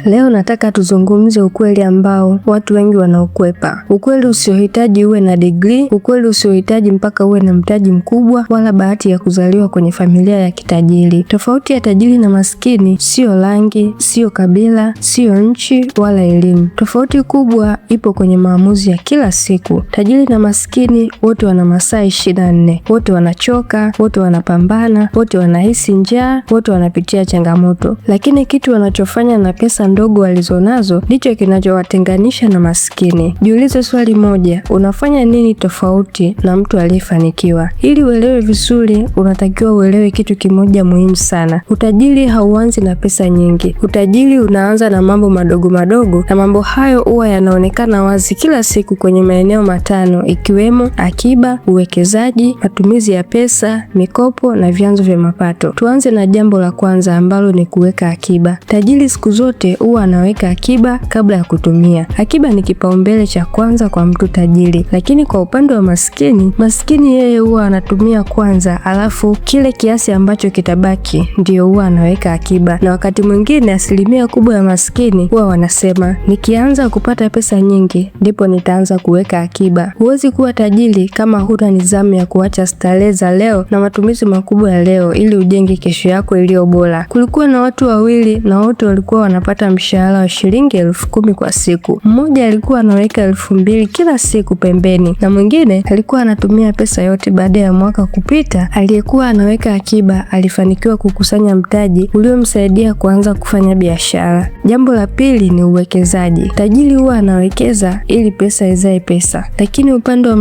Leo nataka tuzungumze ukweli ambao watu wengi wanaukwepa. Ukweli usiohitaji uwe na degree, ukweli usiohitaji mpaka uwe na mtaji mkubwa wala bahati ya kuzaliwa kwenye familia ya kitajiri. Tofauti ya tajiri na maskini sio rangi, sio kabila, sio nchi wala elimu. Tofauti kubwa ipo kwenye maamuzi ya kila siku. Tajiri na maskini wote wana masaa 24. Wote wanachoka, wote wanapambana, wote wanahisi njaa, wote wanapitia changamoto. Lakini kitu wanachofanya na pesa ndogo walizonazo ndicho kinachowatenganisha na maskini. Jiulize swali moja, unafanya nini tofauti na mtu aliyefanikiwa? Ili uelewe vizuri, unatakiwa uelewe kitu kimoja muhimu sana. Utajiri hauanzi na pesa nyingi. Utajiri unaanza na mambo madogo madogo, na mambo hayo huwa yanaonekana wazi kila siku kwenye maeneo matano, ikiwemo akiba, uwekezaji, matumizi ya pesa, mikopo na vyanzo vya mapato. Tuanze na jambo la kwanza ambalo ni kuweka akiba. Tajiri siku zote huwa anaweka akiba kabla ya kutumia. Akiba ni kipaumbele cha kwanza kwa mtu tajiri, lakini kwa upande wa maskini yeye huwa anatumia kwanza, alafu kile kiasi ambacho kitabaki ndio huwa anaweka akiba. Na wakati mwingine asilimia kubwa ya maskini huwa wanasema, nikianza kupata pesa nyingi ndipo nitaanza kuweka akiba. Huwezi kuwa tajiri kama huna nidhamu ya kuacha starehe za leo na matumizi makubwa ya leo ili ujenge kesho yako iliyo bora. Kulikuwa na watu wawili na wote walikuwa wanapata mshahara wa shilingi 10,000 kwa siku. Mmoja alikuwa anaweka 2,000 kila siku pembeni na mwingine alikuwa anatumia pesa yote. Baada ya mwaka kupita, aliyekuwa anaweka akiba alifanikiwa kukusanya mtaji uliomsaidia kuanza kufanya biashara. Jambo la pili ni uwekezaji. Tajiri huwa anawekeza ili pesa izae pesa, lakini upande wa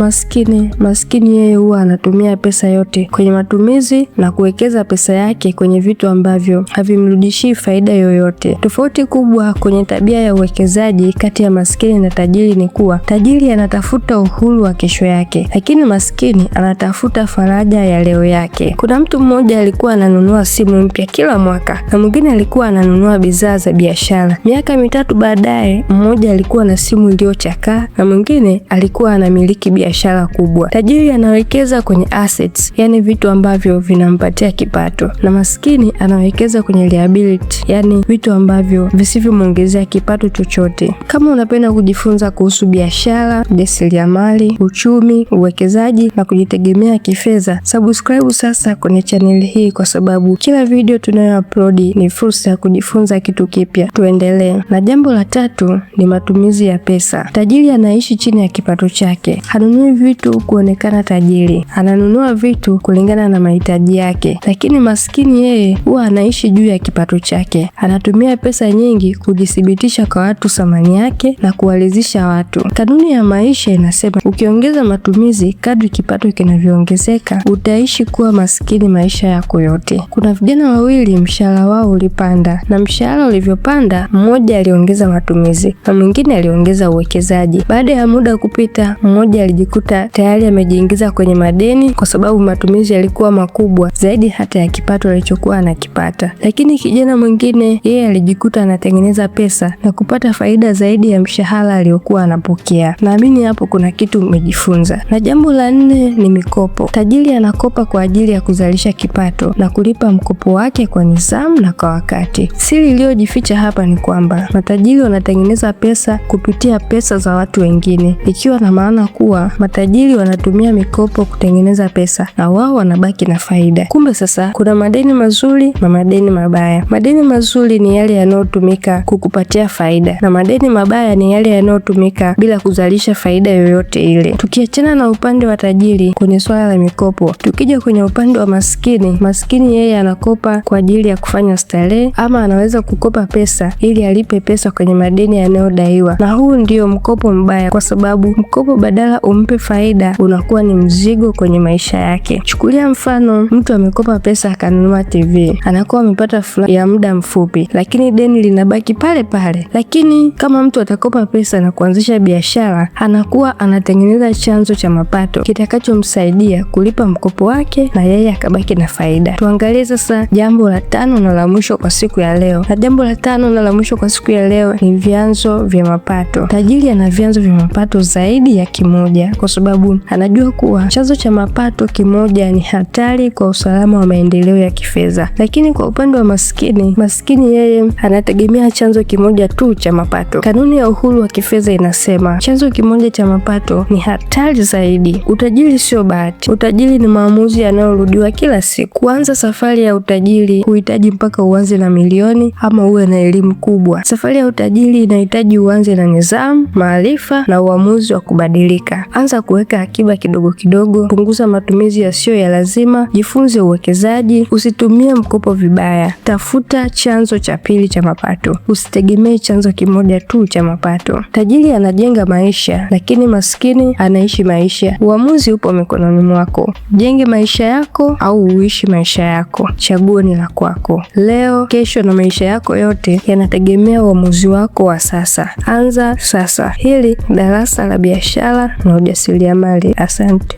maskini yeye huwa anatumia pesa yote kwenye matumizi na kuwekeza pesa yake kwenye vitu ambavyo havimrudishii faida yoyote. Tofauti kubwa kwenye tabia ya uwekezaji kati ya maskini na tajiri ni kuwa tajiri anatafuta uhuru wa kesho yake, lakini maskini anatafuta faraja ya leo yake. Kuna mtu mmoja alikuwa ananunua simu mpya kila mwaka na mwingine alikuwa ananunua bidhaa za biashara. Miaka 3 baadaye, mmoja alikuwa na simu iliyochakaa na mwingine alikuwa anamiliki biashara kubwa. Tajiri anawekeza kwenye assets, yani vitu ambavyo vinampatia kipato, na maskini anawekeza kwenye liability, yani vitu ambavyo visivyomwongezea kipato chochote. Kama unapenda kujifunza kuhusu biashara, ujasiriamali, uchumi, uwekezaji na kujitegemea kifedha, subscribe sasa kwenye channel hii, kwa sababu kila video tunayoupload ni fursa ya kujifunza kitu kipya. Tuendelee. Na jambo la tatu ni matumizi ya pesa. Tajiri anaishi chini ya kipato chake. Hanunui vitu kuonekana tajiri, ananunua vitu kulingana na mahitaji yake. Lakini maskini yeye huwa anaishi juu ya kipato chake. Anatumia pesa nyingi kujithibitisha kwa watu thamani yake na kuwalizisha watu. Kanuni ya maisha inasema ukiongeza matumizi kadri kipato kinavyoongezeka, utaishi kuwa maskini maisha yako yote. Kuna vijana wawili mshahara wao ulipanda, na mshahara ulivyopanda, mmoja aliongeza matumizi na mwingine aliongeza uwekezaji. Baada ya muda kupita, mmoja alijikuta tayari amejiingiza kwenye madeni kwa sababu matumizi yalikuwa makubwa zaidi hata ya kipato alichokuwa anakipata. Lakini kijana mwingine yeye alijikuta anatengeneza pesa na kupata faida zaidi ya mshahara aliyokuwa anapokea. Naamini hapo kuna kitu umejifunza. Na jambo la 4 ni mikopo. Tajiri anakopa kwa ajili ya kuzalisha kipato na kulipa mkopo wake kwa nidhamu na kwa wakati. Siri iliyojificha hapa ni kwamba matajiri wanatengeneza pesa kupitia pesa za watu wengine, ikiwa na maana kuwa matajiri wanatumia mikopo kutengeneza pesa na wao wanabaki na faida. Kumbe sasa kuna madeni mazuri na madeni mabaya. Madeni mazuri ni yale yanayotumika kukupatia faida na madeni mabaya ni yale yanayotumika bila kuzalisha faida yoyote ile. Tukiachana na upande wa tajiri kwenye swala la mikopo, tukija kwenye upande wa maskini yeye anakopa kwa ajili ya kufanya starehe, ama anaweza kukopa pesa ili alipe pesa kwenye madeni yanayodaiwa. Na huu ndio mkopo mbaya, kwa sababu mkopo badala umpe faida unakuwa ni mzigo kwenye maisha yake. Chukulia mfano, mtu amekopa pesa akanunua TV, anakuwa amepata ya muda mfupi, lakini deni linabaki pale pale. Lakini kama mtu atakopa pesa na kuanzisha biashara, anakuwa anatengeneza chanzo cha mapato kitakachomsaidia kulipa mkopo wake na yeye akabaki na faida. Tuangalie sasa jambo la 5 na la mwisho kwa siku ya leo. Na jambo la 5 na la mwisho kwa siku ya leo ni vyanzo vya mapato. Tajiri ana vyanzo vya mapato zaidi ya kimoja, kwa sababu anajua kuwa chanzo cha mapato kimoja ni hatari kwa usalama wa maendeleo ya kifedha. Lakini kwa upande wa maskini yeye anategemea kutegemea chanzo kimoja tu cha mapato. Kanuni ya uhuru wa kifedha inasema chanzo kimoja cha mapato ni hatari zaidi. Utajiri sio bahati. Utajiri ni maamuzi yanayorudiwa kila siku. Kuanza safari ya utajiri huhitaji mpaka uanze na milioni ama uwe na elimu kubwa. Safari ya utajiri inahitaji uanze na nidhamu, maarifa na uamuzi wa kubadilika. Anza kuweka akiba kidogo kidogo, punguza matumizi yasiyo ya lazima, jifunze uwekezaji, usitumie mkopo vibaya. Tafuta chanzo cha pili cha mapato. Usitegemee chanzo kimoja tu cha mapato. Tajiri anajenga maisha, lakini maskini anaishi maisha. Uamuzi upo mikononi mwako. Jenge maisha yako au uishi maisha yako. Chaguo ni la kwako. Leo, kesho na maisha yako yote yanategemea uamuzi wako wa sasa. Anza sasa. Hili darasa la biashara na ujasiriamali. Asante.